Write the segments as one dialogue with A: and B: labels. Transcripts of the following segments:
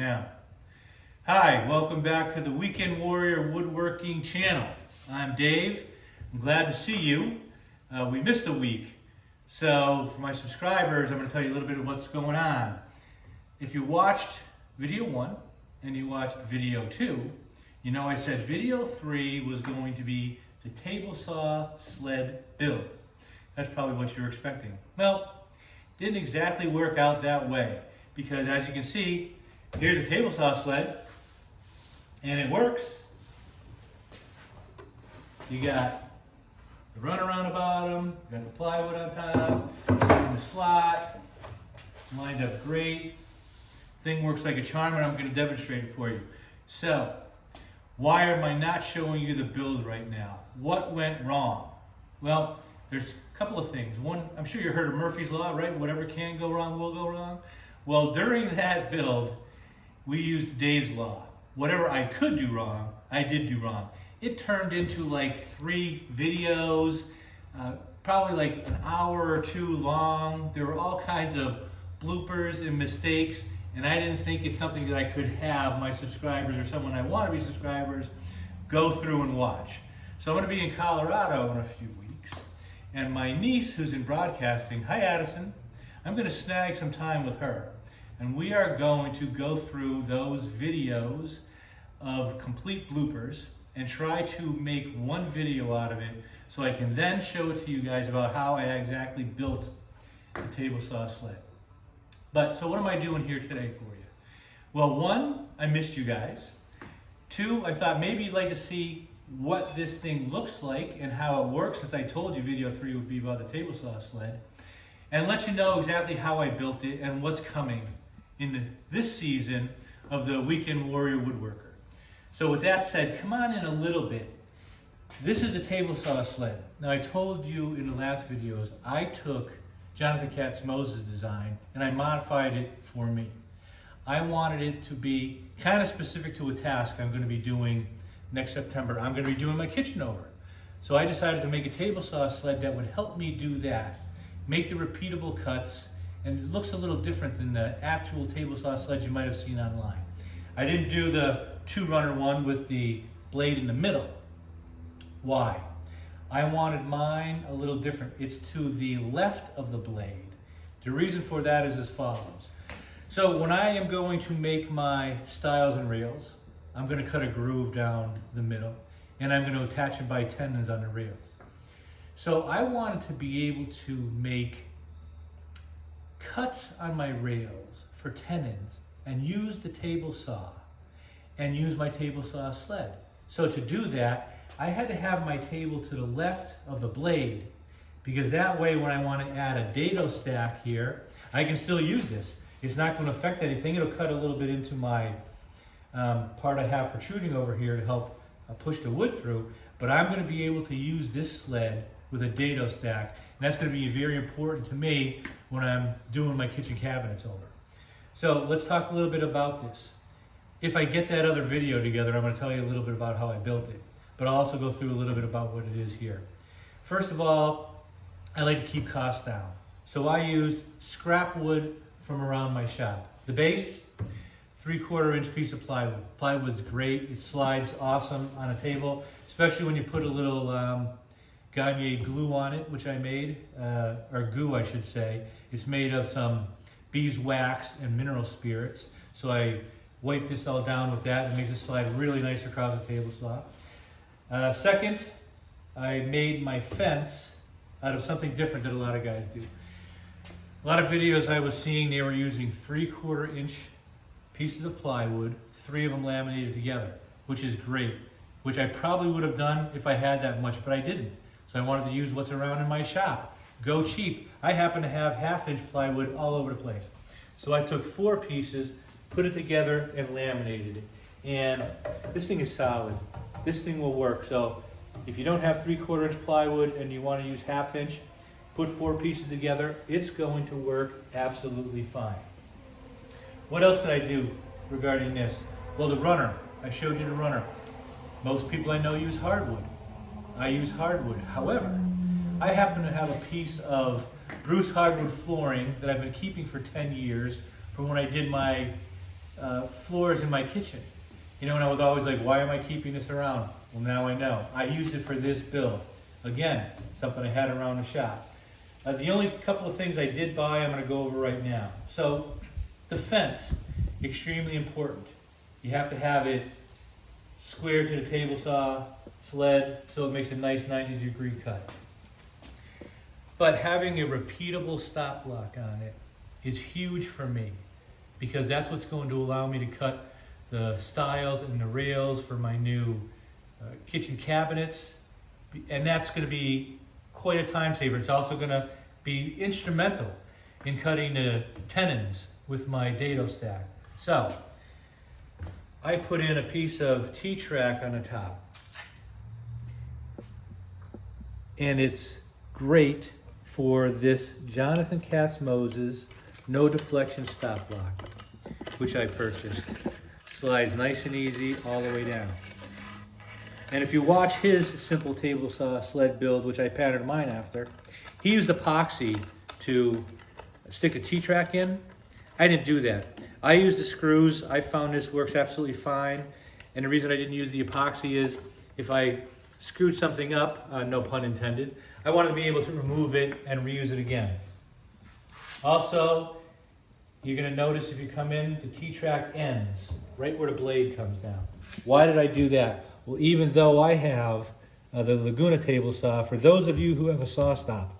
A: Now, hi, welcome back to the Weekend Warrior Woodworking channel. I'm Dave. I'm glad to see you. We missed a week, so for my subscribers, I'm going to tell you a little bit of what's going on. If you watched video 1 and you watched video 2, you know I said video 3 was going to be the table saw sled build. That's probably what you were expecting. Well, didn't exactly work out that way, because as you can see, here's a table saw sled, and it works. You got the runner on the bottom, you got the plywood on top, in the slot, lined up great. Thing works like a charm, and I'm going to demonstrate it for you. So, why am I not showing you the build right now? What went wrong? Well, there's a couple of things. One, I'm sure you heard of Murphy's Law, right? Whatever can go wrong will go wrong. Well, during that build, we used Dave's Law. Whatever I could do wrong, I did do wrong. It turned into like 3 videos, probably like an hour or 2 long. There were all kinds of bloopers and mistakes, and I didn't think it's something that I could have my subscribers or someone I want to be subscribers go through and watch. So I'm going to be in Colorado in a few weeks, and my niece who's in broadcasting, hi Addison, I'm going to snag some time with her. And we are going to go through those videos of complete bloopers and try to make one video out of it so I can then show it to you guys about how I exactly built the table saw sled. But so what am I doing here today for you? Well, 1, I missed you guys. 2, I thought maybe you'd like to see what this thing looks like and how it works, since I told you video 3 would be about the table saw sled, and let you know exactly how I built it and what's coming in this season of the Weekend Warrior Woodworker. So with that said, come on in a little bit. This is the table saw sled. Now I told you in the last videos, I took Jonathan Katz-Moses' design and I modified it for me. I wanted it to be kind of specific to a task I'm going to be doing next September. I'm going to be doing my kitchen over. So I decided to make a table saw sled that would help me do that. Make the repeatable cuts, and it looks a little different than the actual table saw sleds you might have seen online. I didn't do the 2-runner one with the blade in the middle. Why? I wanted mine a little different. It's to the left of the blade. The reason for that is as follows. So when I am going to make my stiles and rails, I'm going to cut a groove down the middle, and I'm going to attach it by tendons on the rails. So I wanted to be able to make cuts on my rails for tenons and use the table saw and use my table saw sled. So to do that, I had to have my table to the left of the blade, because that way when I want to add a dado stack here, I can still use this. It's not going to affect anything. It'll cut a little bit into my part I have protruding over here to help push the wood through, but I'm going to be able to use this sled with a dado stack, and that's going to be very important to me when I'm doing my kitchen cabinets over. So let's talk a little bit about this. If I get that other video together, I'm going to tell you a little bit about how I built it, but I'll also go through a little bit about what it is here. First of all, I like to keep costs down. So I used scrap wood from around my shop. The base, 3/4 inch piece of plywood. Plywood's great. It slides awesome on a table, especially when you put a little Gagne glue on it, which I made, or goo I should say. It's made of some beeswax and mineral spirits. So I wipe this all down with that and make it slide really nice across the table saw. Second, I made my fence out of something different that a lot of guys do. A lot of videos I was seeing, they were using 3/4 inch pieces of plywood, 3 of them laminated together, which is great, which I probably would have done if I had that much, but I didn't. So I wanted to use what's around in my shop. Go cheap. I happen to have 1/2 inch plywood all over the place. So I took 4 pieces, put it together, and laminated it. And this thing is solid. This thing will work. So if you don't have 3/4 inch plywood and you want to use 1/2 inch, put 4 pieces together. It's going to work absolutely fine. What else did I do regarding this? Well, the runner. I showed you the runner. Most people I know use hardwood. I use hardwood. However, I happen to have a piece of Bruce hardwood flooring that I've been keeping for 10 years from when I did my floors in my kitchen. You know, and I was always like, why am I keeping this around? Well, now I know. I used it for this build. Again, something I had around the shop. The only couple of things I did buy, I'm going to go over right now. So, the fence, extremely important. You have to have it square to the table saw, sled, so it makes a nice 90-degree cut. But having a repeatable stop block on it is huge for me, because that's what's going to allow me to cut the stiles and the rails for my new kitchen cabinets, and that's going to be quite a time saver. It's also going to be instrumental in cutting the tenons with my dado stack. So I put in a piece of T-track on the top, and it's great for this Jonathan Katz Moses no deflection stop block, which I purchased. Slides nice and easy all the way down. And if you watch his simple table saw sled build, which I patterned mine after, he used epoxy to stick a T-track in. I didn't do that. I used the screws. I found this works absolutely fine. And the reason I didn't use the epoxy is if I screwed something up, no pun intended, I wanted to be able to remove it and reuse it again. Also, you're going to notice if you come in, the T-track ends right where the blade comes down. Why did I do that? Well, even though I have the Laguna table saw, for those of you who have a saw stop,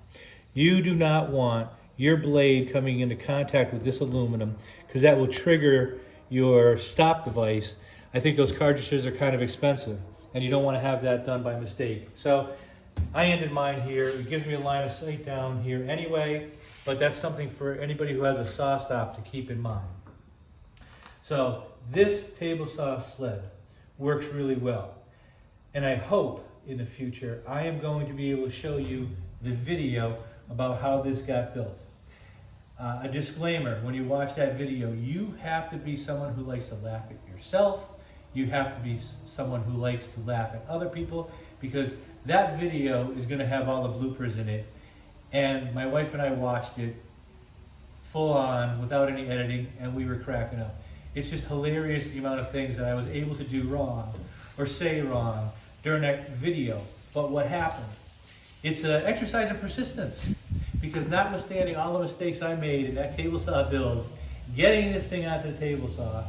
A: you do not want your blade coming into contact with this aluminum, because that will trigger your stop device. I think those cartridges are kind of expensive, and you don't want to have that done by mistake. So I ended mine here. It gives me a line of sight down here anyway, but that's something for anybody who has a saw stop to keep in mind. So this table saw sled works really well. And I hope in the future I am going to be able to show you the video about how this got built. A disclaimer, when you watch that video, you have to be someone who likes to laugh at yourself. You have to be someone who likes to laugh at other people, because that video is going to have all the bloopers in it. And my wife and I watched it full on without any editing, and we were cracking up. It's just hilarious the amount of things that I was able to do wrong or say wrong during that video. But what happened? It's an exercise in persistence, because notwithstanding all the mistakes I made in that table saw build, getting this thing onto the table saw,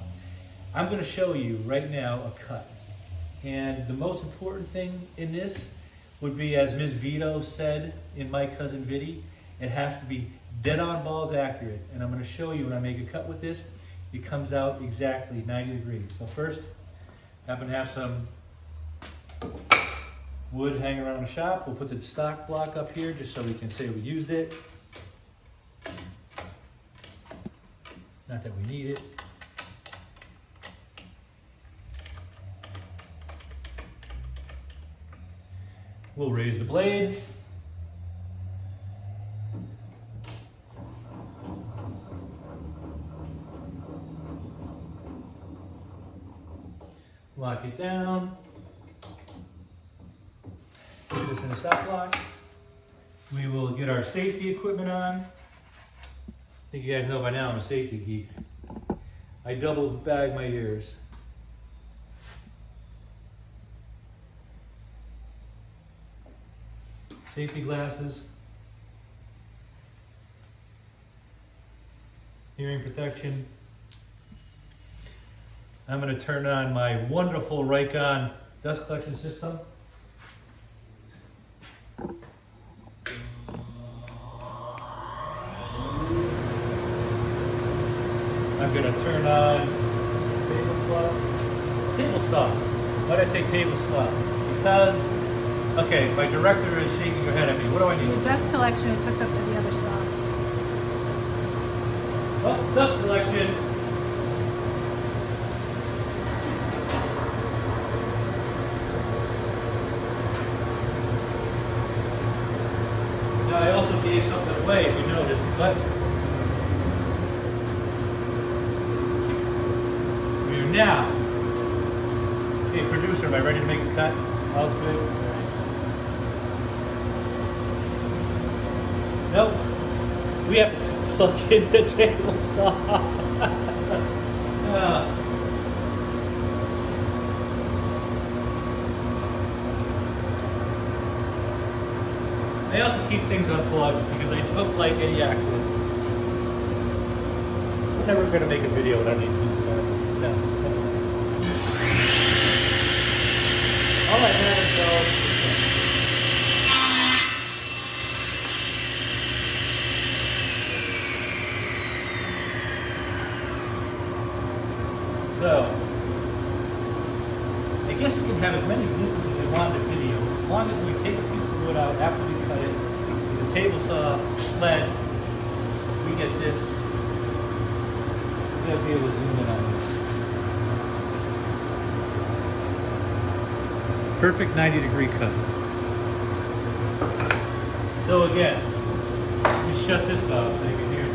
A: I'm going to show you right now a cut. And the most important thing in this would be, as Ms. Vito said in My Cousin Viddy, it has to be dead on balls accurate. And I'm going to show you when I make a cut with this, it comes out exactly 90 degrees. So first, I happen to have some wood hanging around the shop. We'll put the stock block up here just so we can say we used it. Not that we need it. We'll raise the blade. Lock it down. Put this in the stop block. We will get our safety equipment on. I think you guys know by now I'm a safety geek. I double bag my ears. Safety glasses. Hearing protection. I'm going to turn on my wonderful Raycon dust collection system. I'm going to turn on table saw. Why did I say table saw? Because, okay, my director is shaking her head at me. What do I need?
B: The dust collection is hooked up to the other saw.
A: Oh, dust collection. Now I also gave something away, if you noticed, but we're now. Okay, producer, am I ready to make a cut? All's good? Nope. We have to plug in the table saw. I also keep things unplugged because I don't like any accidents. I'm never going to make a video without any people. No. All right, man, so I guess we can have as many bloopers as we want in the video, as long as we take a piece of wood out after we cut it, with the table saw sled, we get this. We gotta be able to zoom in on this. Perfect 90-degree cut. So again, we shut this off so you can hear it.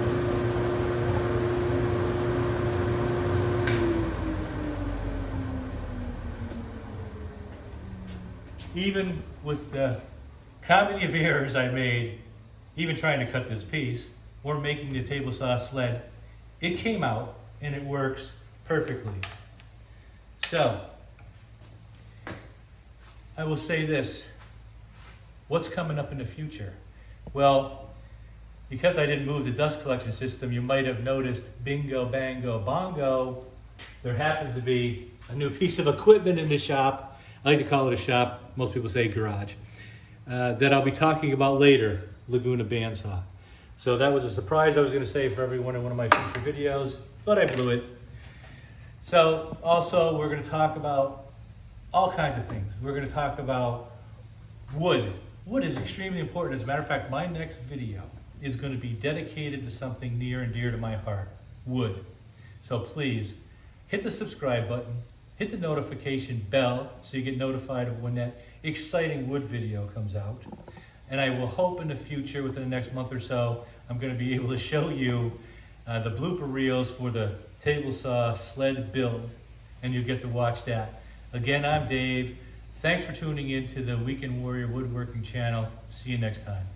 A: Even with the comedy of errors I made, even trying to cut this piece, or making the table saw sled, it came out and it works perfectly. So, I will say this, what's coming up in the future? Well, because I didn't move the dust collection system, you might have noticed, bingo, bango, bongo, there happens to be a new piece of equipment in the shop. I like to call it a shop, most people say garage, that I'll be talking about later, Laguna bandsaw. So that was a surprise I was gonna say for everyone in one of my future videos, but I blew it. So also we're gonna talk about all kinds of things. We're gonna talk about wood. Wood is extremely important. As a matter of fact, my next video is gonna be dedicated to something near and dear to my heart, wood. So please, hit the subscribe button, hit the notification bell so you get notified of when that exciting wood video comes out. And I will hope in the future, within the next month or so, I'm gonna be able to show you the blooper reels for the table saw sled build, and you'll get to watch that. Again, I'm Dave. Thanks for tuning in to the Weekend Warrior Woodworking channel. See you next time.